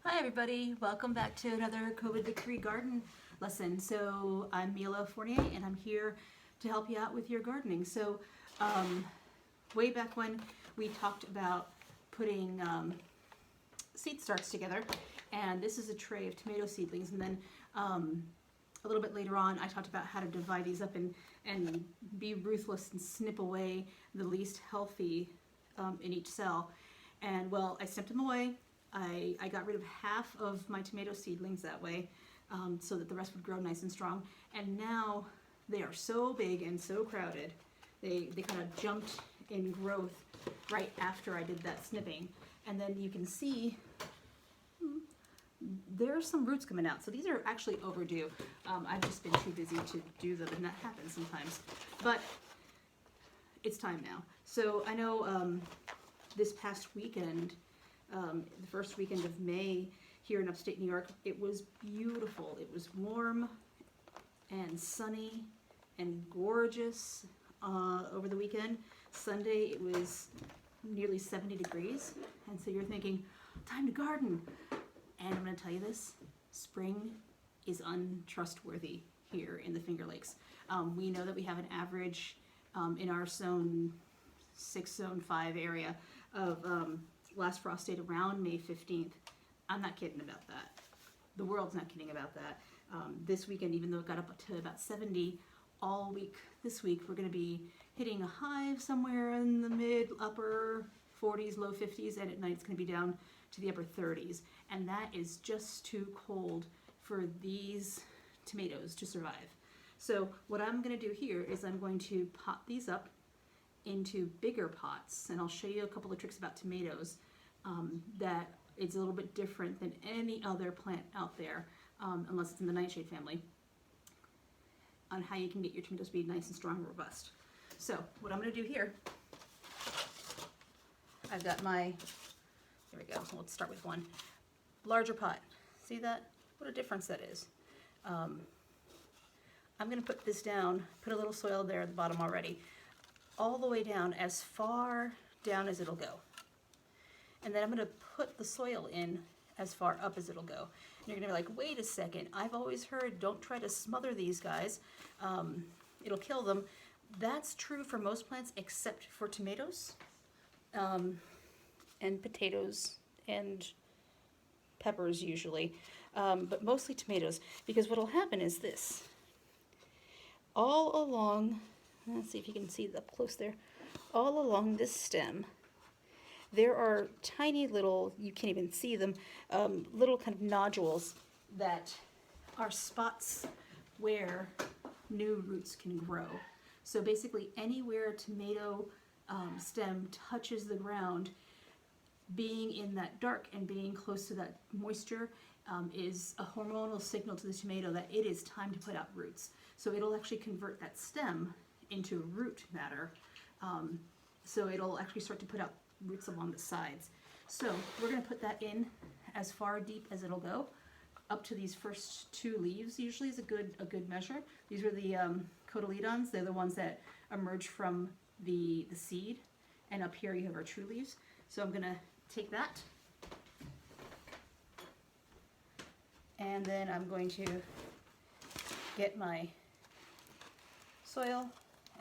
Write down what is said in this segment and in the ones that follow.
Hi everybody, welcome back to another COVID Victory Garden lesson. So I'm Mila Fournier and I'm here to help you out with your gardening. So way back when we talked about putting seed starts together, and this is a tray of tomato seedlings, and then a little bit later on I talked about how to divide these up and be ruthless and snip away the least healthy in each cell. And well, I snipped them away. I got rid of half of my tomato seedlings that way, so that the rest would grow nice and strong. And now they are so big and so crowded. They kind of jumped in growth right after I did that snipping. And then you can see there's some roots coming out. So these are actually overdue. I've just been too busy to do them, and that happens sometimes. But it's time now. So I know this past weekend, the first weekend of May here in upstate New York, it was beautiful. It was warm and sunny and gorgeous over the weekend. Sunday it was nearly 70 degrees, and so you're thinking, time to garden. And I'm going to tell you this, spring is untrustworthy here in the Finger Lakes. We know that we have an average in our zone 6, zone 5 area of last frost date around May 15th. I'm not kidding about that. The world's not kidding about that. This weekend, even though it got up to about 70 all week, this week we're going to be hitting a high somewhere in the mid upper 40s, low 50s, and at night it's going to be down to the upper 30s. And that is just too cold for these tomatoes to survive. So what I'm going to do here is I'm going to pot these up into bigger pots, and I'll show you a couple of tricks about tomatoes that it's a little bit different than any other plant out there, unless it's in the nightshade family, on how you can get your tomatoes to be nice and strong and robust. So what I'm going to do here, I've got my, there we go, let's start with one larger pot. See that? What a difference that is. I'm going to put this down, put a little soil there at the bottom already, all the way down, as far down as it'll go. And then I'm going to put the soil in as far up as it'll go. And you're going to be like, wait a second, I've always heard don't try to smother these guys. It'll kill them. That's true for most plants except for tomatoes and potatoes and peppers usually, but mostly tomatoes, because what'll happen is this. All along, let's see if you can see it up close there, all along this stem, there are tiny little, you can't even see them, little kind of nodules that are spots where new roots can grow. So basically anywhere a tomato stem touches the ground, being in that dark and being close to that moisture is a hormonal signal to the tomato that it is time to put out roots. So it'll actually convert that stem into root matter. So it'll actually start to put out roots along the sides. So we're going to put that in as far deep as it'll go. Up to these first 2 leaves usually is a good measure. These are the cotyledons. They're the ones that emerge from the seed. And up here you have our true leaves. So I'm going to take that, and then I'm going to get my soil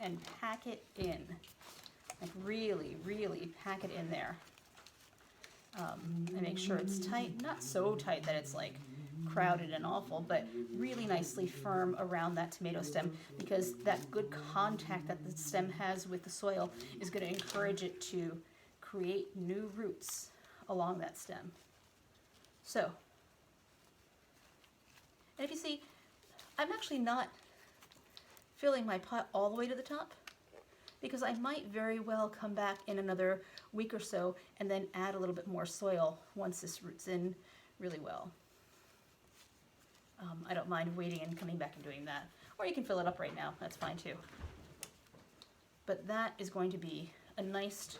and pack it in. Like really, really pack it in there. And make sure it's tight, not so tight that it's like crowded and awful, but really nicely firm around that tomato stem, because that good contact that the stem has with the soil is going to encourage it to create new roots along that stem. So, and if you see, I'm actually not filling my pot all the way to the top, because I might very well come back in another week or so and then add a little bit more soil once this roots in really well. I don't mind waiting and coming back and doing that. Or you can fill it up right now, that's fine too. But that is going to be a nice,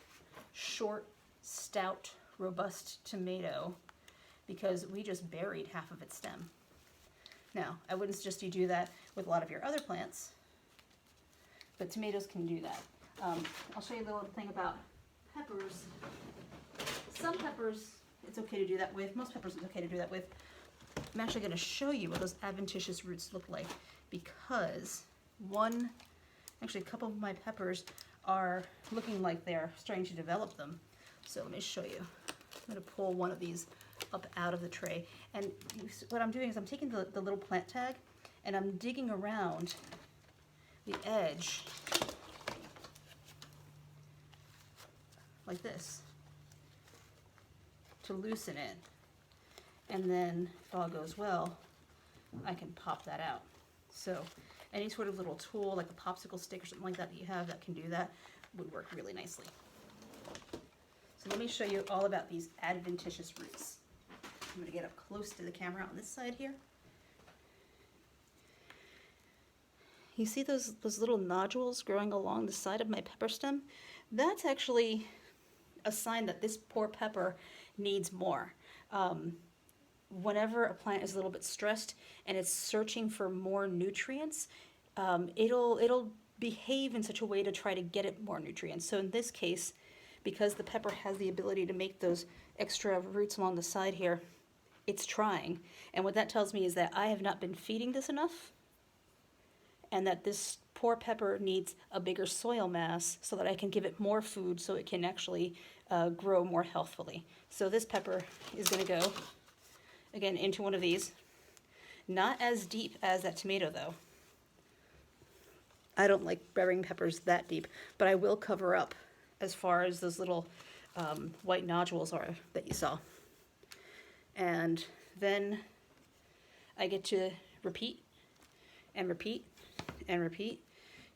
short, stout, robust tomato, because we just buried half of its stem. Now, I wouldn't suggest you do that with a lot of your other plants, but tomatoes can do that. I'll show you a little thing about peppers. Some peppers it's okay to do that with. Most peppers it's okay to do that with. I'm actually going to show you what those adventitious roots look like, because actually a couple of my peppers are looking like they're starting to develop them. So let me show you. I'm going to pull one of these up out of the tray. And what I'm doing is I'm taking the little plant tag and I'm digging around the edge like this to loosen it. And then if all goes well, I can pop that out. So any sort of little tool like a popsicle stick or something like that that you have that can do that would work really nicely. So let me show you all about these adventitious roots. I'm going to get up close to the camera on this side here. You see those little nodules growing along the side of my pepper stem? That's actually a sign that this poor pepper needs more. Whenever a plant is a little bit stressed and it's searching for more nutrients, it'll behave in such a way to try to get it more nutrients. So in this case, because the pepper has the ability to make those extra roots along the side here, it's trying. And what that tells me is that I have not been feeding this enough, and that this poor pepper needs a bigger soil mass so that I can give it more food so it can actually grow more healthfully. So this pepper is going to go, again, into one of these. Not as deep as that tomato, though. I don't like burying peppers that deep, but I will cover up as far as those little white nodules are that you saw. And then I get to repeat and repeat and repeat,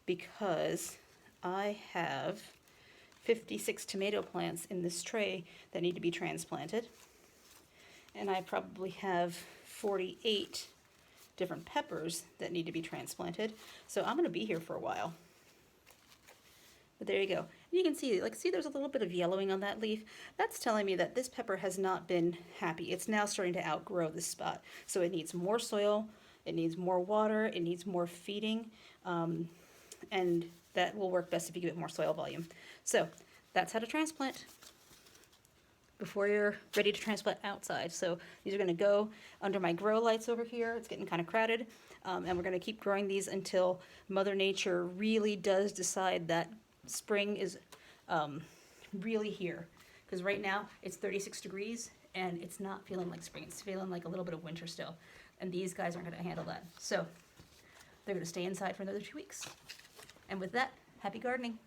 because I have 56 tomato plants in this tray that need to be transplanted. And I probably have 48 different peppers that need to be transplanted. So I'm going to be here for a while. But there you go. You can see, see there's a little bit of yellowing on that leaf. That's telling me that this pepper has not been happy. It's now starting to outgrow this spot. So it needs more soil, it needs more water, it needs more feeding, and that will work best if you give it more soil volume. So that's how to transplant before you're ready to transplant outside. So these are going to go under my grow lights over here. It's getting kind of crowded, and we're going to keep growing these until Mother Nature really does decide that spring is really here. Because right now it's 36 degrees and it's not feeling like spring. It's feeling like a little bit of winter still. And these guys aren't going to handle that. So they're going to stay inside for another 2 weeks. And with that, happy gardening.